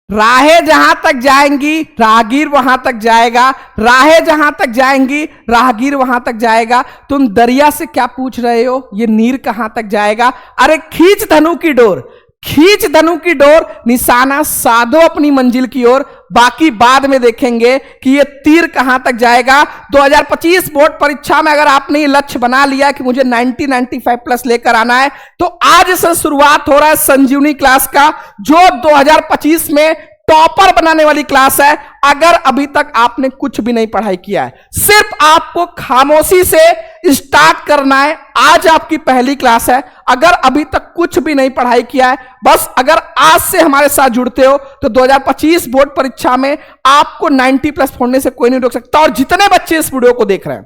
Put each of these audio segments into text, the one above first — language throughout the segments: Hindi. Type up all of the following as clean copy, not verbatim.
राहें जहां तक जाएंगी राहगीर वहां तक जाएगा, राहें जहां तक जाएंगी राहगीर वहां तक जाएगा। तुम दरिया से क्या पूछ रहे हो, ये नीर कहां तक जाएगा? अरे खींच धनु की डोर, खींच धनु की डोर, निशाना साधो अपनी मंजिल की ओर। बाकी बाद में देखेंगे कि ये तीर कहां तक जाएगा। 2025 बोर्ड परीक्षा में अगर आपने ये लक्ष्य बना लिया कि मुझे 95 प्लस लेकर आना है, तो आज से शुरुआत हो रहा है संजीवनी क्लास का, जो 2025 में टॉपर बनाने वाली क्लास है। अगर अभी तक आपने कुछ भी नहीं पढ़ाई किया है, सिर्फ आपको खामोशी से स्टार्ट करना है। आज आपकी पहली क्लास है। अगर अभी तक कुछ भी नहीं पढ़ाई किया है, बस अगर आज से हमारे साथ जुड़ते हो तो 2025 बोर्ड परीक्षा में आपको 90 प्लस फोड़ने से कोई नहीं रोक सकता। और जितने बच्चे इस वीडियो को देख रहे हैं,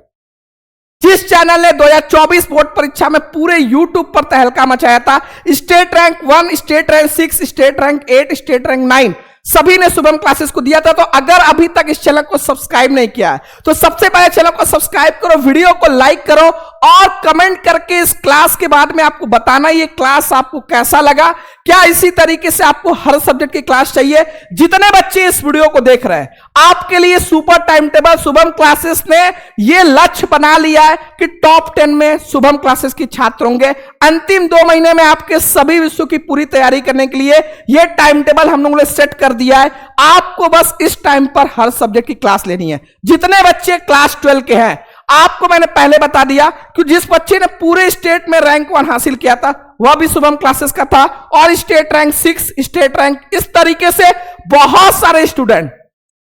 जिस चैनल ने 2024 बोर्ड परीक्षा में पूरे YouTube पर तहलका मचाया था, state rank 1, state rank 6, state rank 8, state rank 9, सभी ने शुभम क्लासेस को दिया था। तो अगर अभी तक इस चैनल को सब्सक्राइब नहीं किया है तो सबसे पहले चैनल को सब्सक्राइब करो, वीडियो को लाइक करो और कमेंट करके इस क्लास के बाद में आपको बताना ये क्लास आपको कैसा लगा। क्या इसी तरीके से आपको हर सब्जेक्ट की क्लास चाहिए? जितने बच्चे इस वीडियो को देख रहे हैं, आपके लिए super time table Shubham classes ने ये लक्ष्य बना लिया है कि टॉप 10 में शुभम क्लासेस की छात्र होंगे। अंतिम 2 महीने में आपके सभी विषयों की पूरी तैयारी करने के लिए ये टाइम टेबल हम लोगों ने सेट कर दिया है। आपको बस इस टाइम पर हर सब्जेक्ट की क्लास लेनी है। जितने बच्चे क्लास 12 के हैं, आपको मैंने पहले बता दिया कि जिस बच्चे ने पूरे स्टेट में रैंक 1 हासिल किया था वह भी शुभम क्लासेस का था, और स्टेट रैंक 6, स्टेट रैंक, इस तरीके से बहुत सारे स्टूडेंट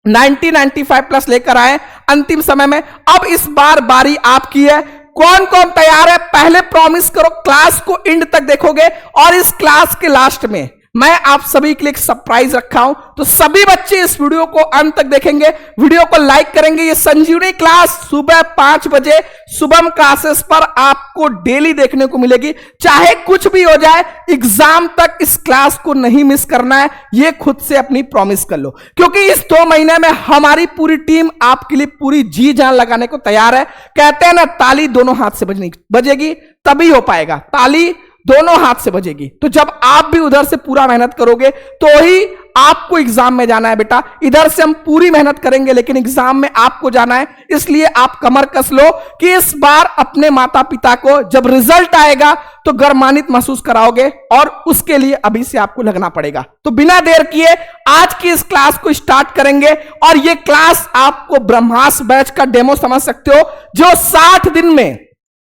95 प्लस लेकर आए अंतिम समय में। अब इस बार बारी आपकी है। कौन कौन तैयार है? पहले प्रॉमिस करो क्लास को एंड तक देखोगे, और इस क्लास के लास्ट में मैं आप सभी के लिए एक सरप्राइज रखा हूं। तो सभी बच्चे इस वीडियो को अंत तक देखेंगे, वीडियो को लाइक करेंगे। ये संजीवनी क्लास सुबह 5 बजे शुभम क्लासेस पर आपको डेली देखने को मिलेगी। चाहे कुछ भी हो जाए, एग्जाम तक इस क्लास को नहीं मिस करना है, ये खुद से अपनी प्रॉमिस कर लो, क्योंकि इस 2 महीने में हमारी पूरी टीम आपके लिए पूरी जी जान लगाने को तैयार है। कहते हैं ना, ताली दोनों हाथ से बजेगी तभी हो पाएगा। ताली दोनों हाथ से बजेगी। तो जब आप भी उधर से पूरा मेहनत करोगे तो ही आपको एग्जाम में जाना है बेटा। इधर से हम पूरी मेहनत करेंगे लेकिन एग्जाम में आपको जाना है, इसलिए आप कमर कस लो कि इस बार अपने माता पिता को जब रिजल्ट आएगा तो गर्मान्वित महसूस कराओगे, और उसके लिए अभी से आपको लगना पड़ेगा। तो बिना देर किए आज की इस क्लास को स्टार्ट करेंगे। और यह क्लास आपको ब्रह्मास्त्र बैच का डेमो समझ सकते हो, जो 60 दिन में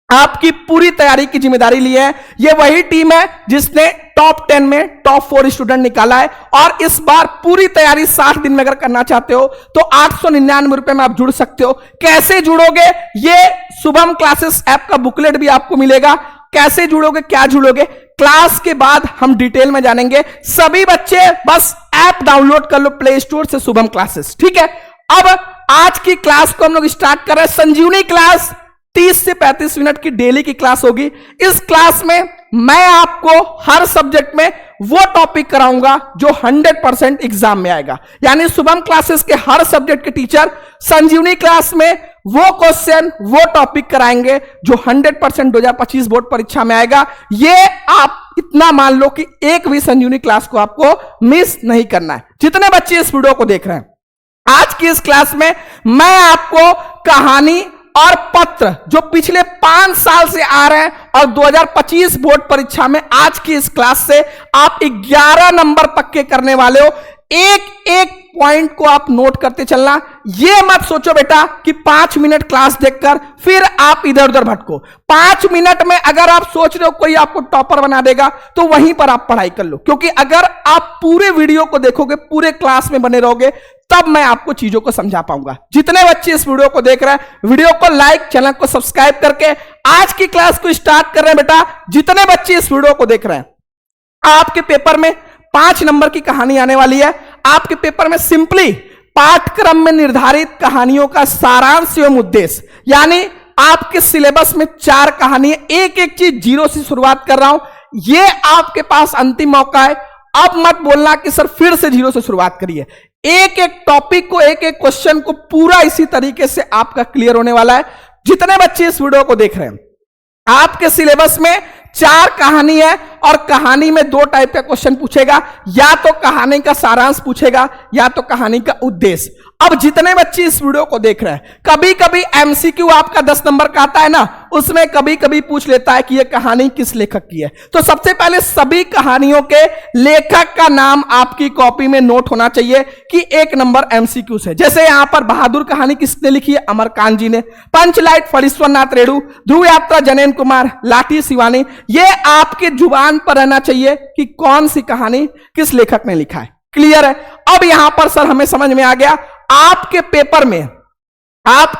आपकी पूरी तैयारी की जिम्मेदारी ली है। ये वही टीम है जिसने टॉप 10 में टॉप 4 स्टूडेंट निकाला है, और इस बार पूरी तैयारी 60 दिन में अगर करना चाहते हो तो 899 रुपए में आप जुड़ सकते हो। कैसे जुड़ोगे? ये शुभम क्लासेस ऐप का बुकलेट भी आपको मिलेगा। कैसे जुड़ोगे, क्या जुड़ोगे, क्लास के बाद हम डिटेल में जानेंगे। सभी बच्चे बस ऐप डाउनलोड कर लो प्ले स्टोर से, शुभम क्लासेस, ठीक है। अब आज की क्लास को हम लोग स्टार्ट कर रहे हैं। संजीवनी क्लास 30 से 35 मिनट की डेली की क्लास होगी। इस क्लास में मैं आपको हर सब्जेक्ट में वो टॉपिक कराऊंगा जो 100% एग्जाम में आएगा। यानी शुभम क्लासेस के हर सब्जेक्ट के टीचर संजीवनी क्लास में वो क्वेश्चन, वो टॉपिक कराएंगे जो 100% 2025 बोर्ड परीक्षा में आएगा। ये आप इतना मान लो कि एक भी संजीवनी क्लास को आपको मिस नहीं करना है। जितने बच्चे इस वीडियो को देख रहे हैं, आज की इस क्लास में मैं आपको कहानी और पत्र जो पिछले 5 साल से आ रहे हैं, और 2025 बोर्ड परीक्षा में आज की इस क्लास से आप 11 नंबर पक्के करने वाले हो। एक एक पॉइंट को आप नोट करते चलना। ये मत सोचो बेटा कि 5 मिनट क्लास देखकर फिर आप इधर उधर भटको। 5 मिनट में अगर आप सोच रहे हो कोई आपको टॉपर बना देगा तो वहीं पर आप पढ़ाई कर लो, क्योंकि अगर आप पूरे वीडियो को देखोगे, पूरे क्लास में बने रहोगे, तब मैं आपको चीजों को समझा पाऊंगा। जितने बच्चे इस वीडियो को देख रहे हैं, वीडियो को लाइक, चैनल को सब्सक्राइब करके आज की क्लास को स्टार्ट कर रहे हैं बेटा। जितने बच्चे इस वीडियो को देख रहे हैं, आपके पेपर में 5 नंबर की कहानी आने वाली है। आपके पेपर में सिंपली पाठ्यक्रम में निर्धारित कहानियों का सारांश एवं उद्देश्य, यानी आपके सिलेबस में 4 कहानी, एक एक चीज 0 से शुरुआत कर रहा हूं। ये आपके पास अंतिम मौका है। अब मत बोलना कि सर फिर से 0 से शुरुआत करिए। एक एक टॉपिक को, एक एक क्वेश्चन को पूरा इसी तरीके से आपका क्लियर होने वाला है। जितने बच्चे इस वीडियो को देख रहे हैं, आपके सिलेबस में 4 कहानी है और कहानी में 2 टाइप का क्वेश्चन पूछेगा, या तो कहानी का सारांश पूछेगा या तो कहानी का उद्देश्य। अब जितने बच्चे इस वीडियो को देख रहे हैं, कभी कभी एमसीक्यू आपका 10 नंबर का आता है ना, उसमें कभी कभी पूछ लेता है कि यह कहानी किस लेखक की है। तो सबसे पहले सभी कहानियों के लेखक का नाम आपकी कॉपी में नोट होना चाहिए कि 1 नंबर एमसीक्यू से। जैसे यहां पर बहादुर कहानी किसने लिखी है? अमरकांत जी ने। पंचलाइट फणीश्वरनाथ रेणु, ध्रुव यात्रा जनेन कुमार, लाठी शिवानी। ये आपके जुबान पर रहना चाहिए कि कौन सी कहानी किस लेखक ने लिखा है। क्लियर है? अब यहां पर सर हमें समझ में आ गया, आपके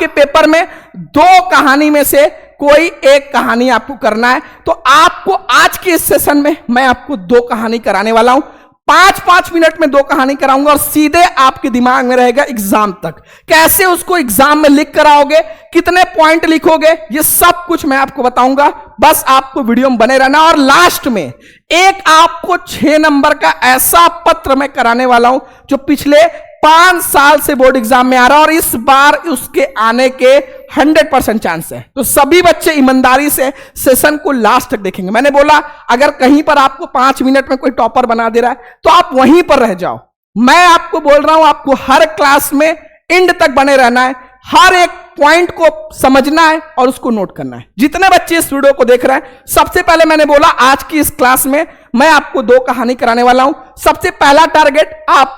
पेपर में 2 कहानी में से कोई एक कहानी आपको करना है। तो आपको आज के इस सेशन में मैं आपको 2 कहानी कराने वाला हूं। 5-5 मिनट में 2 कहानी कराऊंगा और सीधे आपके दिमाग में रहेगा एग्जाम तक। कैसे उसको एग्जाम में लिख कर आओगे, कितने पॉइंट लिखोगे, ये सब कुछ मैं आपको बताऊंगा। बस आपको वीडियो में बने रहना। और लास्ट में एक आपको 6 नंबर का ऐसा पत्र मैं कराने वाला हूं जो पिछले 5 साल से बोर्ड एग्जाम में आ रहा है और इस बार उसके आने के 100% चांस है। तो सभी बच्चे ईमानदारी से सेशन को लास्ट तक देखेंगे। मैंने बोला अगर कहीं पर आपको 5 मिनट में कोई टॉपर बना दे रहा है तो आप वहीं पर रह जाओ। मैं आपको बोल रहा हूं, आपको हर क्लास में एंड तक बने रहना है, हर एक पॉइंट को समझना है और उसको नोट करना है। जितने बच्चे इस वीडियो को देख रहे हैं, सबसे पहले मैंने बोला आज की इस क्लास में मैं आपको 2 कहानी कराने वाला हूं। सबसे पहला टारगेट, आप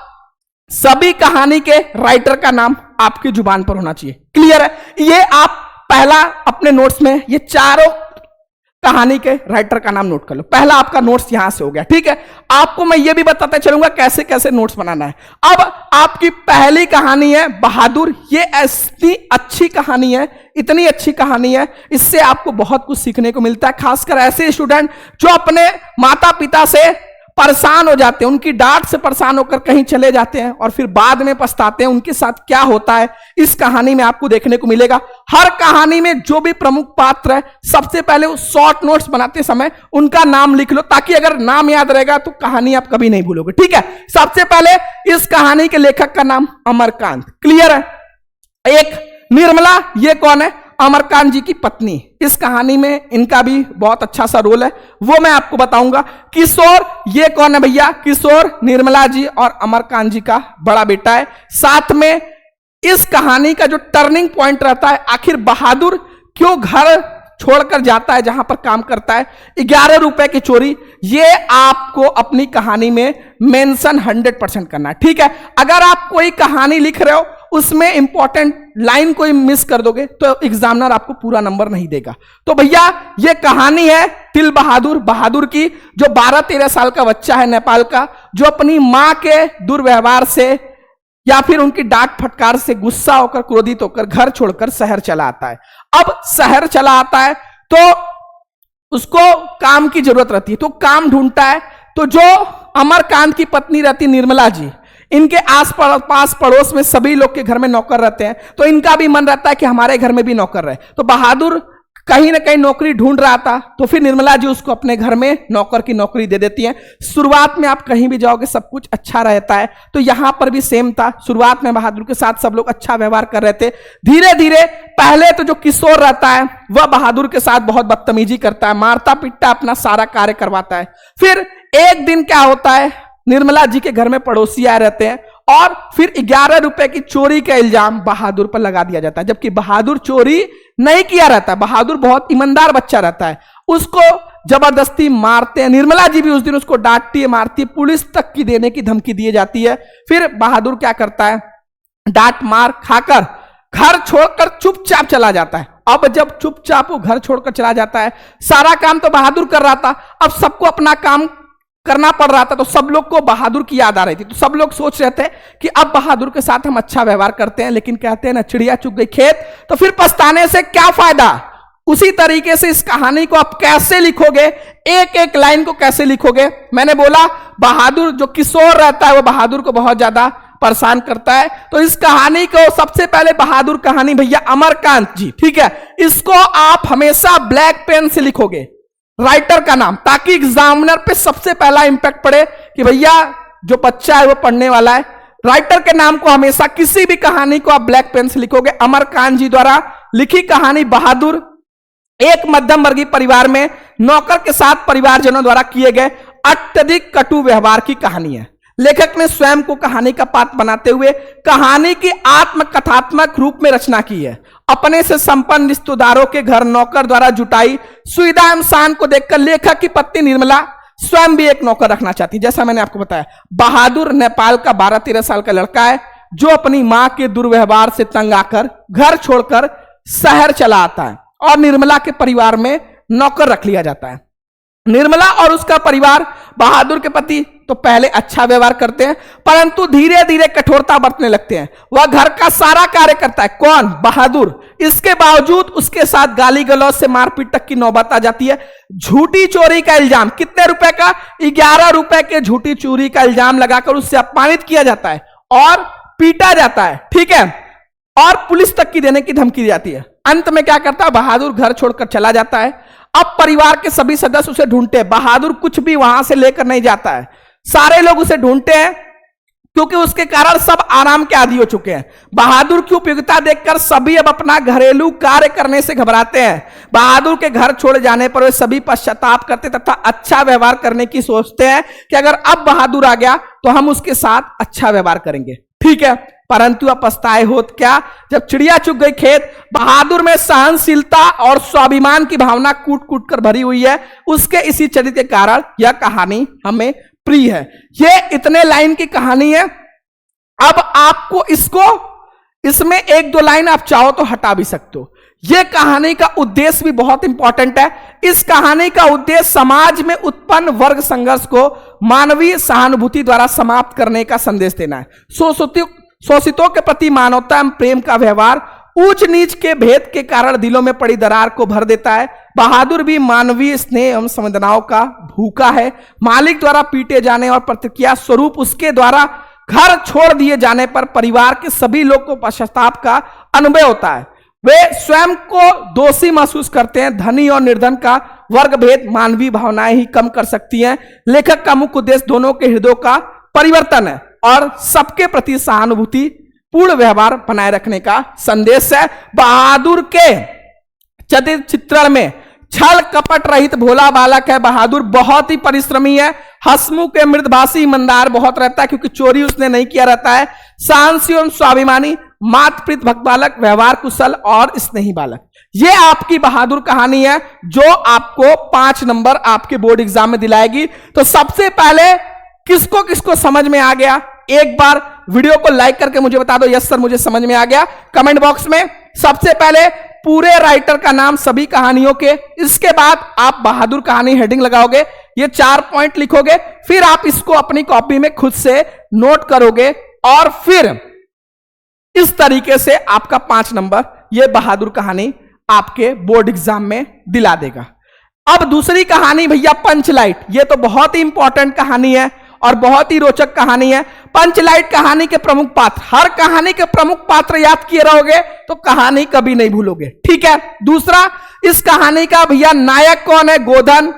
सभी कहानी के राइटर का नाम आपकी जुबान पर होना चाहिए। क्लियर है? ये आप पहला अपने नोट्स में ये चारों कहानी के राइटर का नाम नोट कर लो। पहला आपका नोट्स यहां से हो गया। ठीक है, आपको मैं ये भी बताता चलूंगा कैसे कैसे नोट्स बनाना है। अब आपकी पहली कहानी है बहादुर। ये इतनी अच्छी कहानी है, इतनी अच्छी कहानी है, इससे आपको बहुत कुछ सीखने को मिलता है। खासकर ऐसे स्टूडेंट जो अपने माता पिता से परेशान हो जाते हैं, उनकी डांट से परेशान होकर कहीं चले जाते हैं और फिर बाद में पछताते हैं, उनके साथ क्या होता है इस कहानी में आपको देखने को मिलेगा। हर कहानी में जो भी प्रमुख पात्र है, सबसे पहले वो शॉर्ट नोट्स बनाते समय उनका नाम लिख लो, ताकि अगर नाम याद रहेगा तो कहानी आप कभी नहीं भूलोगे। ठीक है, सबसे पहले इस कहानी के लेखक का नाम अमरकांत। क्लियर है? एक निर्मला, ये कौन है? अमरकांत जी की पत्नी। इस कहानी में इनका भी बहुत अच्छा सा रोल है, वो मैं आपको बताऊंगा। किशोर, ये कौन है भैया? किशोर निर्मला जी और अमरकांत जी का बड़ा बेटा है। साथ में इस कहानी का जो टर्निंग पॉइंट रहता है, आखिर बहादुर क्यों घर छोड़कर जाता है जहां पर काम करता है, 11 रुपए की चोरी, ये आपको अपनी कहानी में मेंशन 100% करना है। ठीक है, अगर आप कोई कहानी लिख रहे हो उसमें इंपॉर्टेंट लाइन कोई मिस कर दोगे तो एग्जामिनर आपको पूरा नंबर नहीं देगा। तो भैया ये कहानी है तिल बहादुर, बहादुर की, जो 12-13 साल का बच्चा है नेपाल का, जो अपनी मां के दुर्व्यवहार से या फिर उनकी डांट फटकार से गुस्सा होकर, क्रोधित होकर घर छोड़कर शहर चला आता है। अब शहर चला आता है तो उसको काम की जरूरत रहती है, तो काम ढूंढता है। तो जो अमरकांत की पत्नी रहती निर्मला जी, इनके आस पास पड़ोस में सभी लोग के घर में नौकर रहते हैं, तो इनका भी मन रहता है कि हमारे घर में भी नौकर रहे। तो बहादुर कहीं ना कहीं नौकरी ढूंढ रहा था, तो फिर निर्मला जी उसको अपने घर में नौकर की नौकरी दे देती हैं। शुरुआत में आप कहीं भी जाओगे सब कुछ अच्छा रहता है, तो यहां पर भी सेम था। शुरुआत में बहादुर के साथ सब लोग अच्छा व्यवहार कर रहे थे। धीरे धीरे पहले तो जो किशोर रहता है वह बहादुर के साथ बहुत बदतमीजी करता है, मारता पीटता, अपना सारा कार्य करवाता है। फिर एक दिन क्या होता है, निर्मला जी के घर में पड़ोसी आए रहते हैं और फिर 11 रुपए की चोरी का इल्जाम बहादुर पर लगा दिया जाता है, जबकि बहादुर चोरी नहीं किया रहता। बहादुर बहुत ईमानदार बच्चा रहता है, उसको जबरदस्ती मारते हैं। निर्मला जी भी उस दिन उसको डांटती है, मारती है, पुलिस तक की देने की धमकी दी जाती है। फिर बहादुर क्या करता है, डांट मार खाकर घर छोड़कर चुपचाप चला जाता है। अब जब चुपचाप वो घर छोड़कर चला जाता है, सारा काम तो बहादुर कर रहा था, अब सबको अपना काम करना पड़ रहा था, तो सब लोग को बहादुर की याद आ रही थी। तो सब लोग सोच रहे थे कि अब बहादुर के साथ हम अच्छा व्यवहार करते हैं, लेकिन कहते हैं ना चिड़िया चुग गई खेत, तो फिर पछताने से क्या फायदा। उसी तरीके से इस कहानी को आप कैसे लिखोगे, एक एक लाइन को कैसे लिखोगे। मैंने बोला बहादुर, जो किशोर रहता है वो बहादुर को बहुत ज्यादा परेशान करता है। तो इस कहानी को सबसे पहले बहादुर कहानी भैया अमरकांत जी, ठीक है, इसको आप हमेशा ब्लैक पेन से लिखोगे राइटर का नाम, ताकि एग्जामिनर पे सबसे पहला इंपैक्ट पड़े कि भैया जो बच्चा है वो पढ़ने वाला है। राइटर के नाम को हमेशा, किसी भी कहानी को आप ब्लैक पेन से लिखोगे। अमरकांत जी द्वारा लिखी कहानी बहादुर। एक मध्यम वर्गीय परिवार में नौकर के साथ परिवारजनों द्वारा किए गए अत्यधिक कटु व्यवहार की कहानी है। लेखक ने स्वयं को कहानी का पात्र बनाते हुए कहानी की आत्मकथात्मक रूप में रचना की है। अपने से संपन्न रिश्तेदारों के घर नौकर द्वारा जुटाई सुविधा एवं शान को देखकर लेखक की पत्नी निर्मला स्वयं भी एक नौकर रखना चाहती। जैसा मैंने आपको बताया, बहादुर नेपाल का 12-13 साल का लड़का है जो अपनी मां के दुर्व्यवहार से तंग आकर घर छोड़कर शहर चला आता है और निर्मला के परिवार में नौकर रख लिया जाता है। निर्मला और उसका परिवार बहादुर के पति तो पहले अच्छा व्यवहार करते हैं, परंतु धीरे धीरे कठोरता बरतने लगते हैं। वह घर का सारा कार्य करता है। कौन? बहादुर। इसके बावजूद उसके साथ गाली गलौज से मारपीट तक की नौबत आ जाती है। झूठी चोरी का इल्जाम, कितने रुपए का? 11 रुपए के झूठी चोरी का इल्जाम लगाकर उससे अपमानित किया जाता है और पीटा जाता है, ठीक है, और पुलिस तक की देने की धमकी दी जाती है। अंत में क्या करता है? बहादुर घर छोड़कर चला जाता है। अब परिवार के सभी सदस्य उसे ढूंढते हैं। बहादुर कुछ भी वहां से लेकर नहीं जाता है। सारे लोग उसे ढूंढते हैं क्योंकि उसके कारण सब आराम के आदी हो चुके हैं। बहादुर की उपयोगिता देखकर सभी अब अपना घरेलू कार्य करने से घबराते हैं। बहादुर के घर छोड़ जाने पर वे सभी पश्चाताप करते तथा अच्छा व्यवहार करने की सोचते हैं कि अगर अब बहादुर आ गया तो हम उसके साथ अच्छा व्यवहार करेंगे, ठीक है। परंतु अब पछताए होत क्या, जब चिड़िया चुग गई खेत। बहादुर में सहनशीलता और स्वाभिमान की भावना कूट कूट कर भरी हुई है। उसके इसी चरित्र के कारण यह कहानी हमें प्रिय है। यह इतने लाइन की कहानी है। अब आपको इसमें 1-2 लाइन आप चाहो तो हटा भी सकते हो। यह कहानी का उद्देश्य भी बहुत इंपॉर्टेंट है। इस कहानी का उद्देश्य समाज में उत्पन्न वर्ग संघर्ष को मानवीय सहानुभूति द्वारा समाप्त करने का संदेश देना है। शोषितों के प्रति मानवता एवं प्रेम का व्यवहार ऊंच नीच के भेद के कारण दिलों में पड़ी दरार को भर देता है। बहादुर भी मानवीय स्नेह एवं संवेदनाओं का भूखा है। मालिक द्वारा पीटे जाने और प्रतिक्रिया स्वरूप उसके द्वारा घर छोड़ दिए जाने पर परिवार के सभी लोग को पश्चाताप का अनुभव होता है। वे स्वयं को दोषी महसूस करते हैं। धनी और निर्धन का वर्ग भेद मानवीय भावनाएं ही कम कर सकती हैं। लेखक का मुख्य उद्देश्य दोनों के हृदयों का परिवर्तन है और सबके प्रति सहानुभूति पूर्ण व्यवहार बनाए रखने का संदेश है। बहादुर के चित्रण में छल कपट रहित भोला बालक है। बहादुर बहुत ही परिश्रमी है। हंसमुख के मृदभाषी ईमानदार बहुत रहता है क्योंकि चोरी उसने नहीं किया रहता है। साहसी एवं स्वाभिमानी, मातृप्रीत भक्त बालक, व्यवहार कुशल और स्नेही बालक। यह आपकी बहादुर कहानी है जो आपको 5 नंबर आपके बोर्ड एग्जाम में दिलाएगी। तो सबसे पहले किसको किसको समझ में आ गया, एक बार वीडियो को लाइक करके मुझे बता दो, यस सर मुझे समझ में आ गया। कमेंट बॉक्स में सबसे पहले पूरे राइटर का नाम सभी कहानियों के, इसके बाद आप बहादुर कहानी हेडिंग लगाओगे, ये 4 पॉइंट लिखोगे, फिर आप इसको अपनी कॉपी में खुद से नोट करोगे और फिर इस तरीके से आपका 5 नंबर ये बहादुर कहानी आपके बोर्ड एग्जाम में दिला देगा। अब दूसरी कहानी भैया पंचलाइट। ये तो बहुत ही इंपॉर्टेंट कहानी है और बहुत ही रोचक कहानी है। पंचलाइट कहानी के प्रमुख पात्र, हर कहानी के प्रमुख पात्र याद किए रहोगे तो कहानी कभी नहीं भूलोगे, ठीक है। दूसरा, इस कहानी का भैया नायक कौन है? गोधन।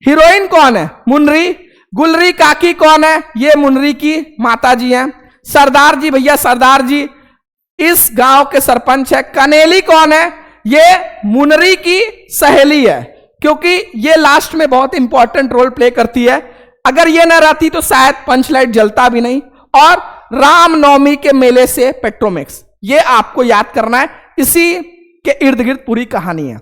हीरोइन कौन है? मुनरी। गुलरी काकी कौन है? ये मुनरी की माता जी हैं। सरदार जी भैया, सरदार जी इस गांव के सरपंच है। कनेली कौन है? ये मुनरी की सहेली है क्योंकि ये लास्ट में बहुत इंपॉर्टेंट रोल प्ले करती है। अगर ये न रहती तो शायद पंचलाइट जलता भी नहीं। और रामनवमी के मेले से पेट्रोमैक्स, ये आपको याद करना है। इसी के इर्द गिर्द पूरी कहानी है।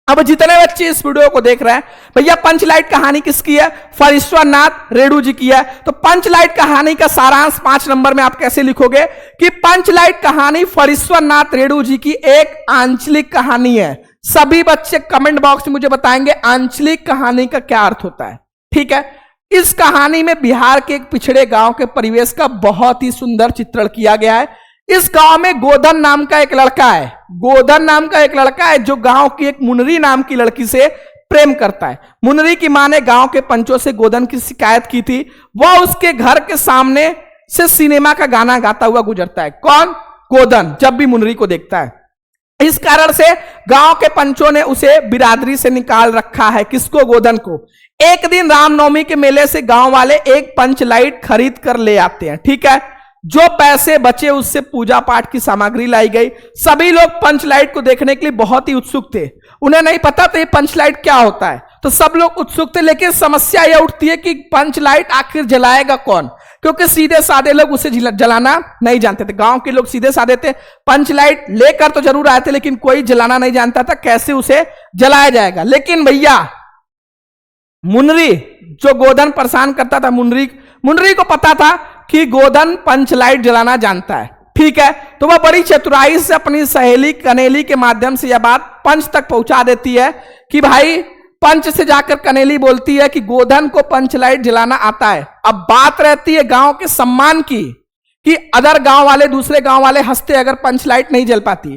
अब जितने बच्चे इस वीडियो को देख रहे हैं भैया, पंचलाइट कहानी किसकी है? फरीश्वरनाथ रेणु जी की है। तो पंचलाइट कहानी का सारांश 5 नंबर में आप कैसे लिखोगे कि पंचलाइट कहानी फरीश्वरनाथ रेणु जी की एक आंचलिक कहानी है। सभी बच्चे कमेंट बॉक्स में मुझे बताएंगे आंचलिक कहानी का क्या अर्थ होता है, ठीक है। इस कहानी में बिहार के एक पिछड़े गांव के परिवेश का बहुत ही सुंदर चित्रण किया गया है। इस गांव में गोधन नाम का एक लड़का है। गोधन नाम का एक लड़का है जो गांव की एक मुनरी नाम की लड़की से प्रेम करता है। मुनरी की मां ने गांव के पंचों से गोधन की शिकायत की थी। वह उसके घर के सामने से सिनेमा का गाना गाता हुआ गुजरता है। कौन? गोधन। जब भी मुनरी को देखता है, इस कारण से गांव के पंचों ने उसे बिरादरी से निकाल रखा है। किसको? गोधन को। एक दिन रामनवमी के मेले से गांव वाले एक पंचलाइट खरीद कर ले आते हैं, ठीक है। जो पैसे बचे उससे पूजा पाठ की सामग्री लाई गई। सभी लोग पंचलाइट को देखने के लिए बहुत ही उत्सुक थे। उन्हें नहीं पता था ये पंचलाइट क्या होता है। तो सब लोग उत्सुक थे, लेकिन समस्या यह उठती है कि पंच लाइट आखिर जलाएगा कौन, क्योंकि सीधे साधे लोग उसे जलाना नहीं जानते थे। गांव के लोग सीधे साधे थे, पंच लाइट लेकर तो जरूर आए थे, लेकिन कोई जलाना नहीं जानता था कैसे उसे जलाया जाएगा। लेकिन भैया मुनरी जो गोधन परेशान करता था, मुनरी को पता था कि गोधन पंच लाइट जलाना जानता है। ठीक है, तो वह बड़ी चतुराई से अपनी सहेली कनेली के माध्यम से यह बात पंच तक पहुंचा देती है कि भाई, पंच से जाकर कनेली बोलती है कि गोधन को पंच लाइट जलाना आता है। अब बात रहती है गांव के सम्मान की, कि अदर गांव वाले, दूसरे गांव वाले हंसते अगर पंच लाइट नहीं जल पाती,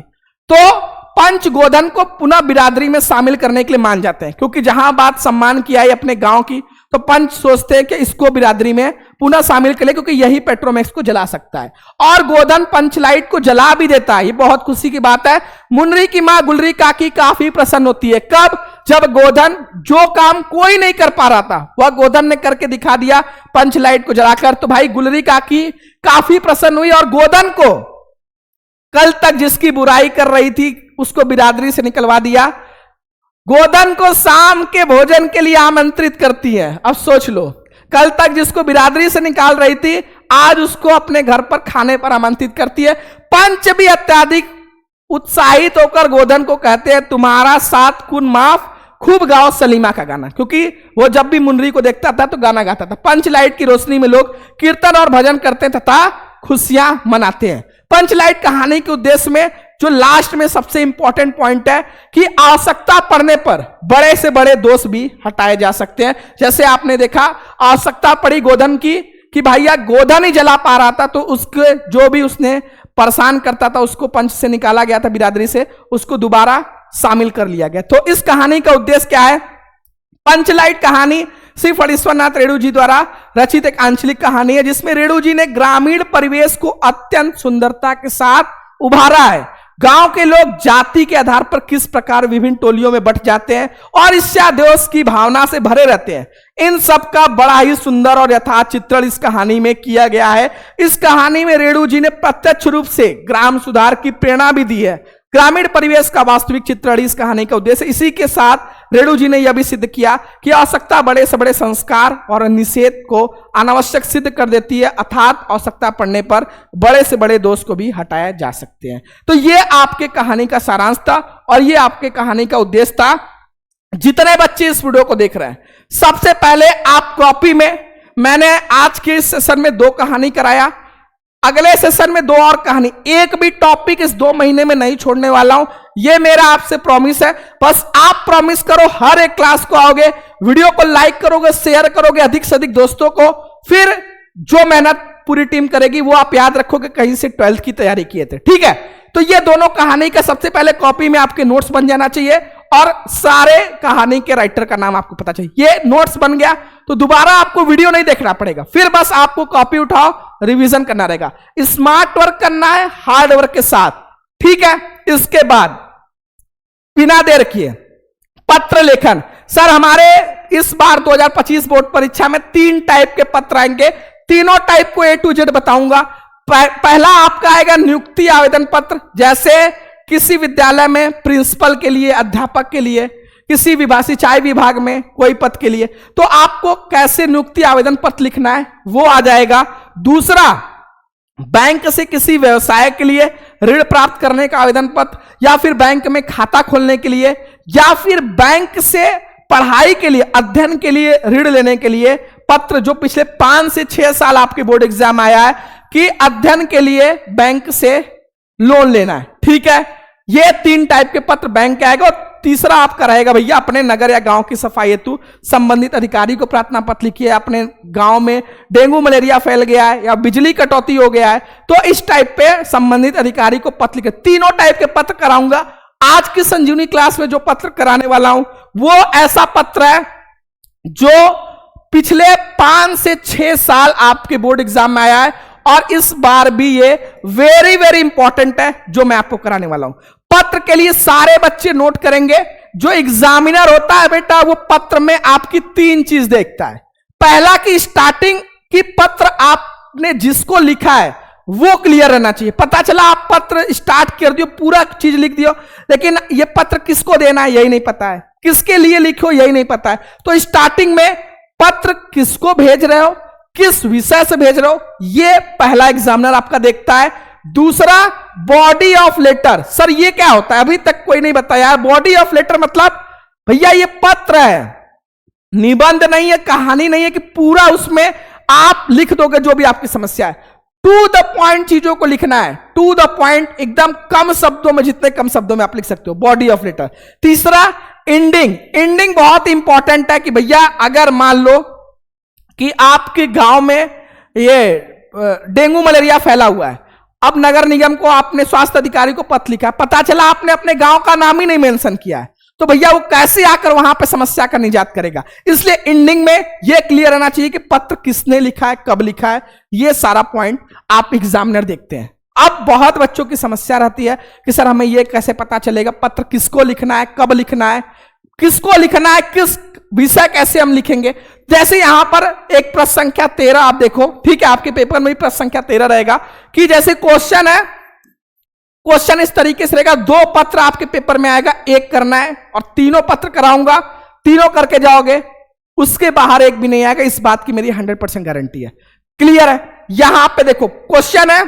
तो पंच गोधन को पुनः बिरादरी में शामिल करने के लिए मान जाते हैं, क्योंकि जहां बात सम्मान की आई अपने गांव की, तो पंच सोचते हैं कि इसको बिरादरी में पुनः शामिल कर ले, क्योंकि यही पेट्रोमैक्स को जला सकता है। और गोधन पंच लाइट को जला भी देता है। ये बहुत खुशी की बात है। मुनरी की मां गुलरी काकी काफी प्रसन्न होती है। कब? जब गोधन जो काम कोई नहीं कर पा रहा था वह गोधन ने करके दिखा दिया पंच लाइट को जलाकर। तो भाई गुलरी काकी काफी प्रसन्न हुई और गोधन को कल तक जिसकी बुराई कर रही थी उसको बिरादरी से निकलवा दिया। गोधन को शाम के भोजन के लिए आमंत्रित करती है। अब सोच लो, कल तक जिसको बिरादरी से निकाल रही थी आज उसको अपने घर पर खाने पर आमंत्रित करती है। पंच भी अत्याधिक उत्साहित होकर गोधन को कहते हैं, तुम्हारा 7 खून माफ, खूब गाओ सलीमा का गाना, क्योंकि वो जब भी मुनरी को देखता था तो गाना गाता था। पंच लाइट की रोशनी में लोग कीर्तन और भजन करते तथा खुशियां मनाते हैं। पंच लाइट कहानी के उद्देश्य में जो लास्ट में सबसे इंपॉर्टेंट पॉइंट है कि आवश्यकता पड़ने पर बड़े से बड़े दोष भी हटाए जा सकते हैं। जैसे आपने देखा, आवश्यकता पड़ी गोधन की कि भैया गोधन ही जला पा रहा था, तो उसके जो भी उसने परेशान करता था उसको पंच से निकाला गया था बिरादरी से, उसको दोबारा शामिल कर लिया गया। तो इस कहानी का उद्देश्य क्या है? पंचलाइट कहानी श्री फणीश्वरनाथ रेणु जी द्वारा रचित एक आंचलिक कहानी है, जिसमें रेणु जी ने ग्रामीण परिवेश को अत्यंत सुंदरता के साथ उभारा है। गांव के लोग जाति के आधार पर किस प्रकार विभिन्न टोलियों में बंट जाते हैं और ईर्ष्या-द्वेष की भावना से भरे रहते हैं, इन सब का बड़ा ही सुंदर और यथार्थ चित्रण इस कहानी में किया गया है। इस कहानी में रेणु जी ने प्रत्यक्ष रूप से ग्राम सुधार की प्रेरणा भी दी है। ग्रामीण परिवेश का वास्तविक चित्रण इस कहानी का उद्देश्य। इसी के साथ रेणु जी ने यह भी सिद्ध किया कि आवश्यकता बड़े से बड़े संस्कार और निषेध को अनावश्यक सिद्ध कर देती है, अर्थात आवश्यकता पड़ने पर बड़े से बड़े दोष को भी हटाया जा सकते हैं। तो ये आपके कहानी का सारांश था और ये आपके कहानी का उद्देश्य था। जितने बच्चे इस वीडियो को देख रहे हैं, सबसे पहले आप कॉपी में, मैंने आज के इस सेशन में 2 कहानी कराया, अगले सेशन में 2 और कहानी, एक भी टॉपिक इस 2 महीने में नहीं छोड़ने वाला हूं, ये मेरा आपसे प्रॉमिस है। बस आप प्रॉमिस करो हर एक क्लास को आओगे, वीडियो को लाइक करोगे, शेयर करोगे अधिक से अधिक दोस्तों को, फिर जो मेहनत पूरी टीम करेगी वो आप याद रखोगे कहीं से 12th की तैयारी किए थे। ठीक है, तो ये दोनों कहानी का सबसे पहले कॉपी में आपके नोट्स बन जाना चाहिए और सारे कहानी के राइटर का नाम आपको पता चाहिए। ये नोट्स बन गया तो दोबारा आपको वीडियो नहीं देखना पड़ेगा, फिर बस आपको कॉपी उठाओ, रिवीजन करना रहेगा। स्मार्ट वर्क करना है हार्ड वर्क के साथ। ठीक है, इसके बाद बिना देर किए पत्र लेखन। सर हमारे इस बार 2025 बोर्ड परीक्षा में 3 टाइप के पत्र आएंगे, तीनों टाइप को A to Z बताऊंगा। पहला आपका आएगा नियुक्ति आवेदन पत्र, जैसे किसी विद्यालय में प्रिंसिपल के लिए, अध्यापक के लिए, किसी विभाग, सिंचाई विभाग में कोई पद के लिए, तो आपको कैसे नियुक्ति आवेदन पत्र लिखना है वो आ जाएगा। दूसरा, बैंक से किसी व्यवसाय के लिए ऋण प्राप्त करने का आवेदन पत्र, या फिर बैंक में खाता खोलने के लिए, या फिर बैंक से पढ़ाई के लिए, अध्ययन के लिए ऋण लेने के लिए पत्र, जो पिछले 5 से 6 साल आपके बोर्ड एग्जाम आया है कि अध्ययन के लिए बैंक से लोन लेना है। ठीक है, ये 3 टाइप के पत्र बैंक के आएगा। और तीसरा आपका रहेगा भैया, अपने नगर या गांव की सफाई हेतु संबंधित अधिकारी को प्रार्थना पत्र लिखिए, अपने गांव में डेंगू मलेरिया फैल गया है या बिजली कटौती हो गया है, तो इस टाइप पे संबंधित अधिकारी को पत्र लिखे। तीनों टाइप के पत्र कराऊंगा। आज की संजीवनी क्लास में जो पत्र कराने वाला हूं वो ऐसा पत्र है जो पिछले 5 से 6 साल आपके बोर्ड एग्जाम में आया है और इस बार भी ये वेरी वेरी इंपॉर्टेंट है जो मैं आपको कराने वाला हूं। पत्र के लिए सारे बच्चे नोट करेंगे। जो एग्जामिनर होता है बेटा, वो पत्र में आपकी 3 चीज देखता है। पहला कि स्टार्टिंग की पत्र आपने जिसको लिखा है वो क्लियर रहना चाहिए। पता चला आप पत्र स्टार्ट कर दियो, पूरा चीज लिख दियो, लेकिन ये पत्र किसको देना है यही नहीं पता है, किसके लिए लिखो यही नहीं पता है। तो स्टार्टिंग में पत्र किसको भेज रहे हो, किस विषय से भेज रहे हो, ये पहला एग्जामिनर आपका देखता है। दूसरा, बॉडी ऑफ लेटर। सर ये क्या होता है, अभी तक कोई नहीं बताया। बॉडी ऑफ लेटर मतलब भैया ये पत्र है, निबंध नहीं है, कहानी नहीं है कि पूरा उसमें आप लिख दोगे जो भी आपकी समस्या है। टू द पॉइंट चीजों को लिखना है, टू द पॉइंट, एकदम कम शब्दों में, जितने कम शब्दों में आप लिख सकते हो, बॉडी ऑफ लेटर। तीसरा, एंडिंग। एंडिंग बहुत इंपॉर्टेंट है कि भैया अगर मान लो कि आपके गांव में ये डेंगू मलेरिया फैला हुआ है, अब नगर निगम को आपने स्वास्थ्य अधिकारी को पत्र लिखा, पता चला आपने अपने गांव का नाम ही नहीं मेंशन किया है, तो भैया वो कैसे आकर वहां पे समस्या का निजात करेगा। इसलिए एंडिंग में ये क्लियर रहना चाहिए कि पत्र किसने लिखा है, कब लिखा है, ये सारा पॉइंट आप एग्जामिनर देखते हैं। अब बहुत बच्चों की समस्या रहती है कि सर हमें ये कैसे पता चलेगा पत्र किसको लिखना है, कब लिखना है, किसको लिखना है, किस विषय कैसे हम लिखेंगे। जैसे यहां पर एक प्रश्न संख्या 13 आप देखो, ठीक है, आपके पेपर में भी प्रश्न संख्या 13 रहेगा कि जैसे क्वेश्चन है, क्वेश्चन इस तरीके से रहेगा, 2 पत्र आपके पेपर में आएगा, एक करना है और 3 पत्र कराऊंगा, 3 करके जाओगे, उसके बाहर एक भी नहीं आएगा, इस बात की मेरी 100% गारंटी है। क्लियर है। यहां पे देखो क्वेश्चन है,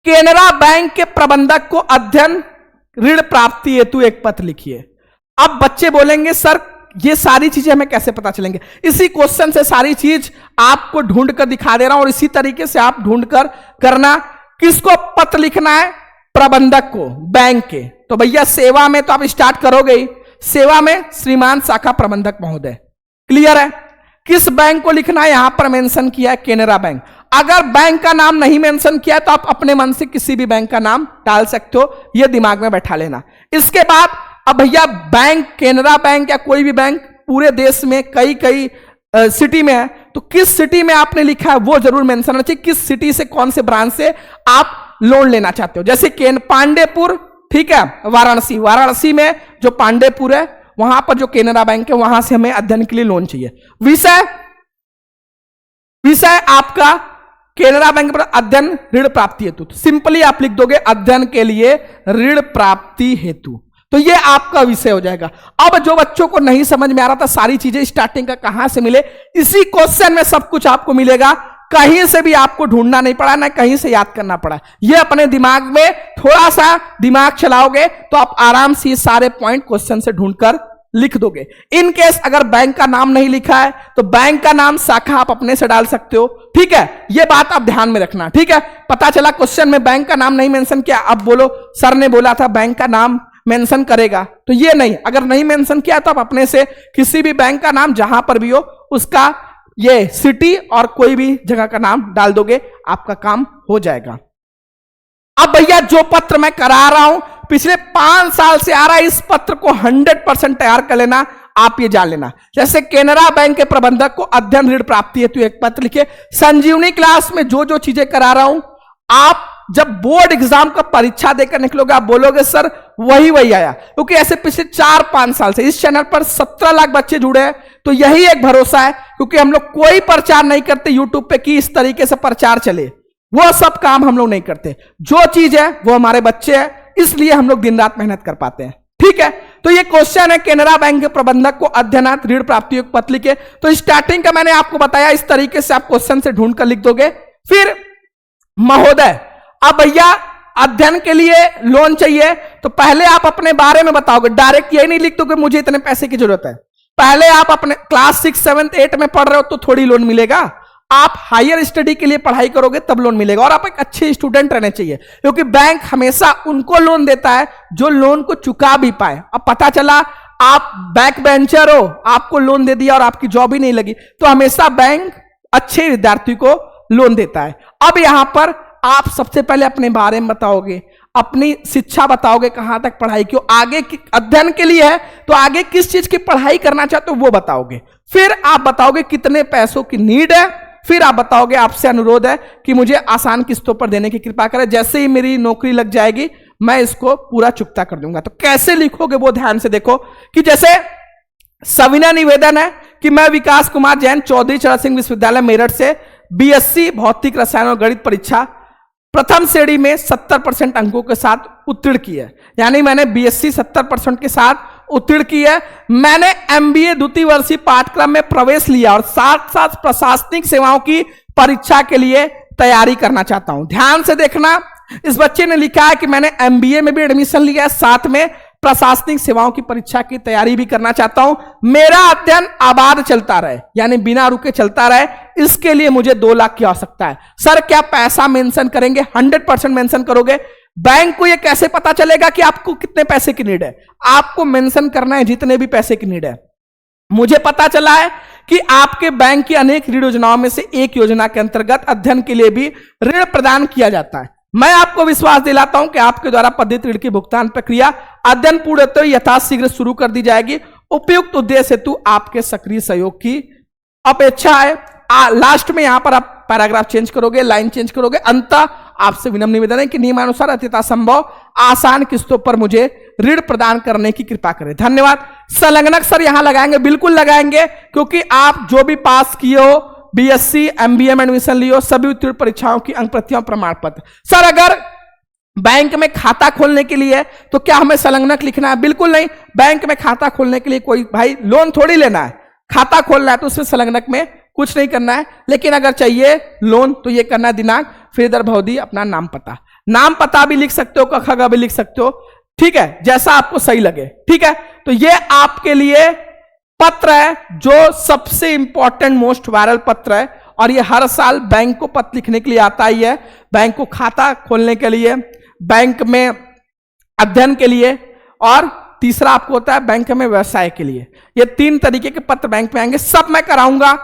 केनरा बैंक के प्रबंधक को अध्ययन ऋण प्राप्ति हेतु एक पत्र लिखिए। अब बच्चे बोलेंगे सर ये सारी चीजें हमें कैसे पता चलेंगे, इसी क्वेश्चन से सारी चीज आपको ढूंढ कर दिखा दे रहा हूं और इसी तरीके से आप ढूंढ कर करना। किसको पत्र लिखना है, प्रबंधक को, बैंक के। तो भैया सेवा में तो आप स्टार्ट करोगे ही, सेवा में श्रीमान शाखा प्रबंधक महोदय। क्लियर है। किस बैंक को लिखना है, यहां पर मेंशन किया है केनरा बैंक। अगर बैंक का नाम नहीं मेंशन किया है तो आप अपने मन से किसी भी बैंक का नाम डाल सकते हो, यह दिमाग में बैठा लेना। इसके बाद अब भैया बैंक, केनरा बैंक या कोई भी बैंक पूरे देश में कई सिटी में है, तो किस सिटी में आपने लिखा है वो जरूर मेंशन होना चाहिए, किस सिटी से, कौन से ब्रांच से आप लोन लेना चाहते हो। जैसे पांडेपुर, ठीक है, वाराणसी में जो पांडेपुर है वहां पर जो केनरा बैंक है वहां से हमें अध्ययन के लिए लोन चाहिए। विषय आपका केनरा बैंक पर अध्ययन ऋण प्राप्ति हेतु, सिंपली आप लिख दोगे अध्ययन के लिए ऋण प्राप्ति हेतु, तो ये आपका विषय हो जाएगा। अब जो बच्चों को नहीं समझ में आ रहा था सारी चीजें स्टार्टिंग का कहां से मिले, इसी क्वेश्चन में सब कुछ आपको मिलेगा, कहीं से भी आपको ढूंढना नहीं पड़ा, ना कहीं से याद करना पड़ा। ये अपने दिमाग में थोड़ा सा दिमाग चलाओगे तो आप आराम से ये सारे पॉइंट क्वेश्चन से ढूंढकर लिख दोगे। इन केस अगर बैंक का नाम नहीं लिखा है तो बैंक का नाम शाखा आप अपने से डाल सकते हो, ठीक है, ये बात आप ध्यान में रखना, ठीक है। पता चला क्वेश्चन में बैंक का नाम नहीं मेंशन किया, अब बोलो सर ने बोला था बैंक का नाम मेंशन करेगा, तो ये नहीं, अगर नहीं मेंशन किया तो आप अपने से किसी भी बैंक का नाम जहां पर भी हो उसका ये सिटी और कोई भी जगह का नाम डाल दोगे, आपका काम हो जाएगा। अब भैया जो पत्र मैं करा रहा हूं पिछले 5 साल से आ रहा है, इस पत्र को 100% तैयार कर लेना, आप ये जान लेना। जैसे केनरा बैंक के प्रबंधक को अध्ययन ऋण प्राप्ति हेतु एक पत्र लिखे। संजीवनी क्लास में जो जो चीजें करा रहा हूं, आप जब बोर्ड एग्जाम का परीक्षा देकर निकलोगे आप बोलोगे सर वही आया, क्योंकि ऐसे पिछले 4-5 साल से इस चैनल पर 17 लाख बच्चे जुड़े हैं, तो यही एक भरोसा है, क्योंकि हम लोग कोई प्रचार नहीं करते यूट्यूब पे कि इस तरीके से प्रचार चले, वो सब काम हम लोग नहीं करते। जो चीज है वो हमारे बच्चे हैं, इसलिए हम लोग दिन रात मेहनत कर पाते हैं, ठीक है। तो ये क्वेश्चन है, केनरा बैंक के प्रबंधक को अध्ययनार्थ ऋण प्राप्ति हेतु पत्र लिखे। तो स्टार्टिंग का मैंने आपको बताया, इस तरीके से आप क्वेश्चन से ढूंढ कर लिख दोगे। फिर महोदय, अब भैया अध्ययन के लिए लोन चाहिए, तो पहले आप अपने बारे में बताओगे, डायरेक्ट ये नहीं लिख दोगे मुझे इतने पैसे की जरूरत है। पहले आप अपने क्लास 6, 7, 8 में पढ़ रहे हो तो थोड़ी लोन मिलेगा, आप हायर स्टडी के लिए पढ़ाई करोगे तब लोन मिलेगा, और आप एक अच्छे स्टूडेंट रहने चाहिए, क्योंकि बैंक हमेशा उनको लोन देता है जो लोन को चुका भी पाए। अब पता चला आप बैक बेंचर हो, आपको लोन दे दिया और आपकी जॉब ही नहीं लगी, तो हमेशा बैंक अच्छे विद्यार्थी को लोन देता है। अब यहां पर आप सबसे पहले अपने बारे में बताओगे, अपनी शिक्षा बताओगे, कहां तक पढ़ाई की, आगे की अध्ययन के लिए है तो आगे किस चीज की पढ़ाई करना चाहते हो वो बताओगे। फिर आप बताओगे कितने पैसों की नीड है, फिर आप बताओगे आपसे अनुरोध है कि मुझे आसान किस्तों पर देने की कृपा करें, जैसे ही मेरी नौकरी लग जाएगी मैं इसको पूरा चुकता कर दूंगा। तो कैसे लिखोगे वो ध्यान से देखो, कि जैसे सविनय निवेदन है कि मैं विकास कुमार जैन चौधरी चरण सिंह विश्वविद्यालय मेरठ से BSc भौतिक रसायन और गणित परीक्षा प्रथम श्रेणी में 70% अंकों के साथ उत्तीर्ण की है, यानी मैंने बीएससी 70% के साथ उत्तीर्ण की है। मैंने एमबीए द्वितीय वर्षीय पाठ्यक्रम में प्रवेश लिया और साथ साथ प्रशासनिक सेवाओं की परीक्षा के लिए तैयारी करना चाहता हूं। ध्यान से देखना, इस बच्चे ने लिखा है कि मैंने एमबीए में भी एडमिशन लिया है, साथ में प्रशासनिक सेवाओं की परीक्षा की तैयारी भी करना चाहता हूं। मेरा अध्ययन आबाद चलता रहे, यानी बिना रुके चलता रहे, इसके लिए मुझे 2 लाख की आवश्यकता है। सर क्या पैसा मेंशन करेंगे? 100% मेंशन करोगे। बैंक को यह कैसे पता चलेगा कि आपको कितने पैसे की नीड है? आपको मेंशन करना है जितने भी पैसे की नीड है। मुझे पता चला है कि आपके बैंक की अनेक ऋण योजनाओं में से एक योजना के अंतर्गत अध्ययन के लिए भी ऋण प्रदान किया जाता है। मैं आपको विश्वास दिलाता हूं कि आपके द्वारा पद्धत ऋण की भुगतान प्रक्रिया अध्ययन पूर्ण होते हुए यथाशीघ्र शुरू कर दी जाएगी। उपयुक्त उद्देश्य हेतु आपके सक्रिय सहयोग की अपेक्षा है। लास्ट में यहां पर आप पैराग्राफ चेंज करोगे, लाइन चेंज करोगे। अंततः आपसे विनम्र निवेदन है कि नियमानुसार अत्यथा संभव आसान किस्तों पर मुझे ऋण प्रदान करने की कृपा करें। धन्यवाद। संलग्नक सर यहां लगाएंगे, बिल्कुल लगाएंगे, क्योंकि आप जो भी पास किए हो, बीएससी एमबीए में एडमिशन लियो, सभी उत्तीर्ण परीक्षाओं की अंक प्रतियों प्रमाण पत्र। सर अगर बैंक में खाता खोलने के लिए तो क्या हमें संलग्नक लिखना है? बिल्कुल नहीं। बैंक में खाता खोलने के लिए कोई भाई लोन थोड़ी लेना है, खाता खोलना है तो उसमें संलग्नक में कुछ नहीं करना है। लेकिन अगर चाहिए लोन तो ये करना है दिनांक, फिर इधर भवदी अपना नाम पता, नाम पता भी लिख सकते हो, कखा भी लिख सकते हो, ठीक है, जैसा आपको सही लगे। ठीक है, तो ये आपके लिए पत्र है जो सबसे इंपॉर्टेंट मोस्ट वायरल पत्र है, और ये हर साल बैंक को पत्र लिखने के लिए आता ही है। बैंक को खाता खोलने के लिए, बैंक में अध्ययन के लिए, और तीसरा आपको होता है बैंक में व्यवसाय के लिए। ये 3 तरीके के पत्र बैंक में आएंगे, सब मैं कराऊंगा।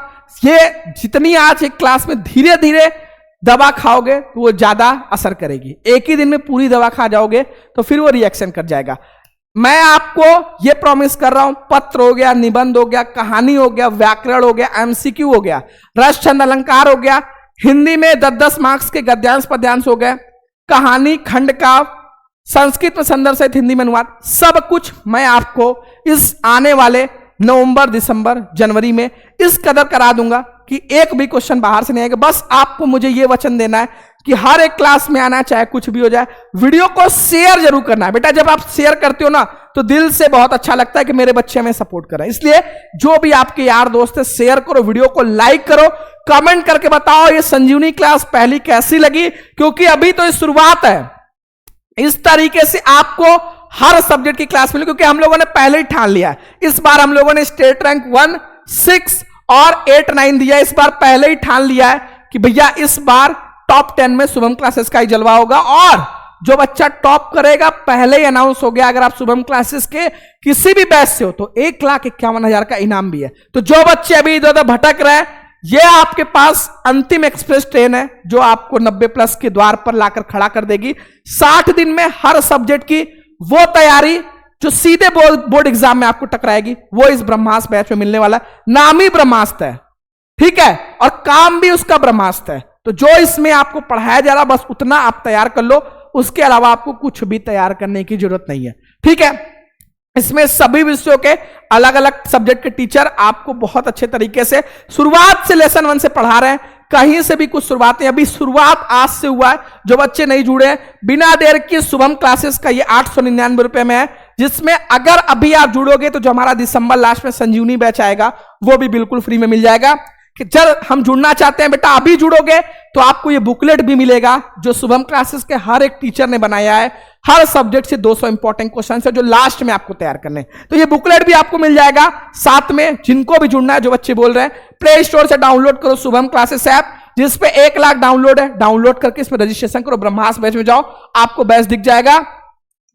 ये जितनी आज एक क्लास में धीरे धीरे दवा खाओगे तो वो ज्यादा असर करेगी। एक ही दिन में पूरी दवा खा जाओगे तो फिर वो रिएक्शन कर जाएगा। मैं आपको ये प्रॉमिस कर रहा हूं, पत्र हो गया, निबंध हो गया, कहानी हो गया, व्याकरण हो गया, एमसीक्यू हो गया, रस छंद अलंकार हो गया, हिंदी में 10-10 मार्क्स के गद्यांश पद्यांश हो गए, कहानी, खंड काव्य, संस्कृत में संदर्भ सहित हिंदी में अनुवाद, सब कुछ मैं आपको इस आने वाले नवंबर, दिसंबर, जनवरी में इस कदर करा दूंगा कि एक भी क्वेश्चन बाहर से नहीं आएगा। बस आपको मुझे ये वचन देना है कि हर एक क्लास में आना, चाहे कुछ भी हो जाए। वीडियो को शेयर जरूर करना है बेटा, जब आप शेयर करते हो ना तो दिल से बहुत अच्छा लगता है कि मेरे बच्चे हमें सपोर्ट कर रहे हैं। इसलिए जो भी आपके यार दोस्त है शेयर करो, वीडियो को लाइक करो, कमेंट करके बताओ ये संजीवनी क्लास पहली कैसी लगी, क्योंकि अभी तो इस शुरुआत है। इस तरीके से आपको हर सब्जेक्ट की क्लास मिली, क्योंकि हम लोगों ने पहले ही ठान लिया है। इस बार हम लोगों ने स्टेट रैंक 1, 6 और 8, 9 दिया। इस बार पहले ही ठान लिया है कि भैया इस बार टॉप 10 में शुभम क्लासेस का ही जलवा होगा, और जो बच्चा टॉप करेगा पहले ही अनाउंस हो गया। अगर आप शुभम क्लासेस के किसी भी बैच से हो तो 1,51,000 का इनाम भी है। तो जो बच्चे अभी इधर उधर भटक रहे हैं, ये आपके पास अंतिम एक्सप्रेस ट्रेन है जो आपको 90+ के द्वार पर लाकर खड़ा कर देगी। 60 दिन में हर सब्जेक्ट की वो तैयारी जो सीधे बोर्ड एग्जाम में आपको टकराएगी, वो इस ब्रह्मास्त्र बैच में मिलने वाला है। नाम ही ब्रह्मास्त्र है, ठीक है, और काम भी उसका ब्रह्मास्त्र है। तो जो इसमें आपको पढ़ाया जा रहा बस उतना आप तैयार कर लो, उसके अलावा आपको कुछ भी तैयार करने की जरूरत नहीं है। ठीक है, इसमें सभी विषयों के अलग अलग सब्जेक्ट के टीचर आपको बहुत अच्छे तरीके से शुरुआत से लेसन 1 से पढ़ा रहे हैं। कहीं से भी कुछ शुरुआत नहीं, अभी शुरुआत आज से हुआ है। जो बच्चे नहीं जुड़े हैं, बिना देर की शुभम क्लासेस का ये 899 रुपए में है, जिसमें अगर अभी आप जुड़ोगे तो जो हमारा दिसंबर लास्ट में संजीवनी बैच आएगा वो भी बिल्कुल फ्री में मिल जाएगा। कि जब हम जुड़ना चाहते हैं बेटा, अभी जुड़ोगे तो आपको ये बुकलेट भी मिलेगा जो शुभम क्लासेस के हर एक टीचर ने बनाया है। हर सब्जेक्ट से 200 इंपॉर्टेंट क्वेश्चन है जो लास्ट में आपको तैयार करने, तो ये बुकलेट भी आपको मिल जाएगा। साथ में जिनको भी जुड़ना है, जो बच्चे बोल रहे हैं, प्ले स्टोर से डाउनलोड करो शुभम क्लासेस ऐप, जिसपे 1 लाख डाउनलोड है। डाउनलोड करके इसमें रजिस्ट्रेशन करो, ब्रह्मास्त्र बैच में जाओ, आपको बैच दिख जाएगा।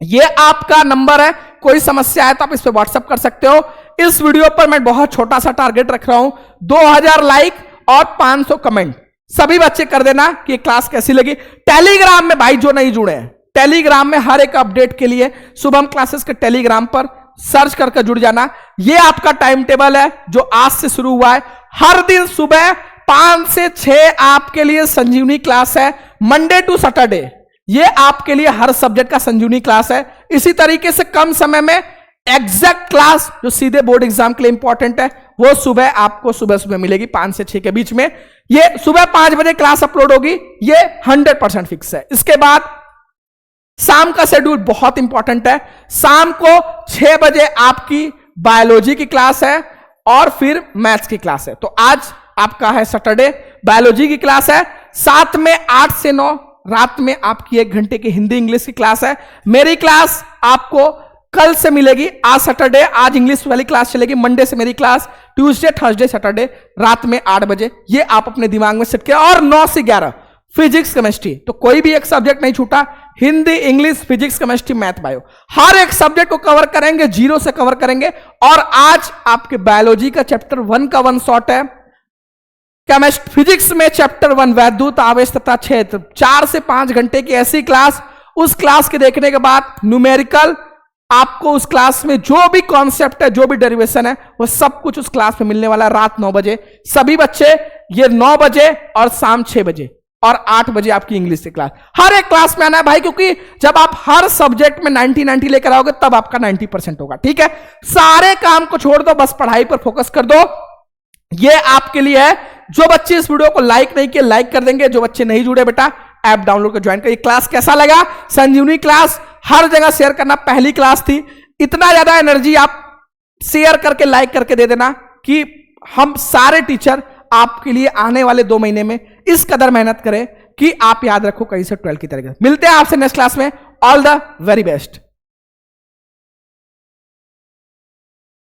ये आपका नंबर है, कोई समस्या है तो आप इस पे व्हाट्सएप कर सकते हो। इस वीडियो पर मैं बहुत छोटा सा टारगेट रख रहा हूं, 2000 लाइक और 500 कमेंट। सभी बच्चे कर देना कि क्लास कैसी लगी। टेलीग्राम में भाई जो नहीं जुड़े हैं, टेलीग्राम में हर एक अपडेट के लिए शुभम क्लासेस के टेलीग्राम पर सर्च करके जुड़ जाना। ये आपका टाइम टेबल है जो आज से शुरू हुआ है। हर दिन सुबह 5 से 6 आपके लिए संजीवनी क्लास है, मंडे टू सैटरडे। ये आपके लिए हर सब्जेक्ट का संजीवनी क्लास है। इसी तरीके से कम समय में एग्जैक्ट क्लास जो सीधे बोर्ड एग्जाम के लिए इंपॉर्टेंट है, वो सुबह आपको सुबह मिलेगी 5 से 6 के बीच में। ये सुबह 5 बजे क्लास अपलोड होगी, ये 100% फिक्स है। इसके बाद शाम का शेड्यूल बहुत इंपॉर्टेंट है। शाम को 6 बजे आपकी बायोलॉजी की क्लास है और फिर मैथ्स की क्लास है। तो आज आपका है सैटरडे, बायोलॉजी की क्लास है। साथ में 8 से 9 रात में आपकी 1 घंटे की हिंदी इंग्लिश की क्लास है। मेरी क्लास आपको कल से मिलेगी, आज सैटरडे, आज इंग्लिश वाली क्लास चलेगी। मंडे से मेरी क्लास, ट्यूसडे थर्सडे सैटरडे रात में 8 बजे। ये आप अपने दिमाग में सेट किया। और 9 से 11 फिजिक्स केमिस्ट्री, तो कोई भी एक सब्जेक्ट नहीं छूटा। Hindi, English, physics, chemistry, math, bio, हर एक सब्जेक्ट को कवर करेंगे, जीरो से कवर करेंगे। और आज आपके बायोलॉजी का चैप्टर 1 का 1 शॉट है। केमिस्ट्री फिजिक्स में चैप्टर 1 वैद्युत आवेश तथा क्षेत्र, 4 से 5 घंटे की ऐसी क्लास। उस क्लास के देखने के बाद न्यूमेरिकल, आपको उस क्लास में जो भी कॉन्सेप्ट है, जो भी डेरिवेशन है, वो सब कुछ उस क्लास में मिलने वाला है रात 9 बजे। सभी बच्चे ये 9 बजे और शाम 6 बजे और 8 बजे आपकी इंग्लिश की क्लास, हर एक क्लास में आना है भाई, क्योंकि जब आप हर सब्जेक्ट में 90-90 लेकर आओगे तब आपका 90% होगा। ठीक है, सारे काम को छोड़ दो, बस पढ़ाई पर फोकस कर दो। ये आपके लिए है। जो बच्चे इस वीडियो को लाइक नहीं किए, लाइक कर देंगे। जो बच्चे नहीं जुड़े, बेटा ऐप डाउनलोड कर ज्वाइन करिए। क्लास कैसा लगा? संजीवनी क्लास हर जगह शेयर करना। पहली क्लास थी, इतना ज्यादा एनर्जी आप शेयर करके, लाइक करके दे देना कि हम सारे टीचर आपके लिए आने वाले 2 महीने में इस कदर मेहनत करें कि आप याद रखो कहीं से 12 की तरह। मिलते हैं आपसे नेक्स्ट क्लास में। All the very best.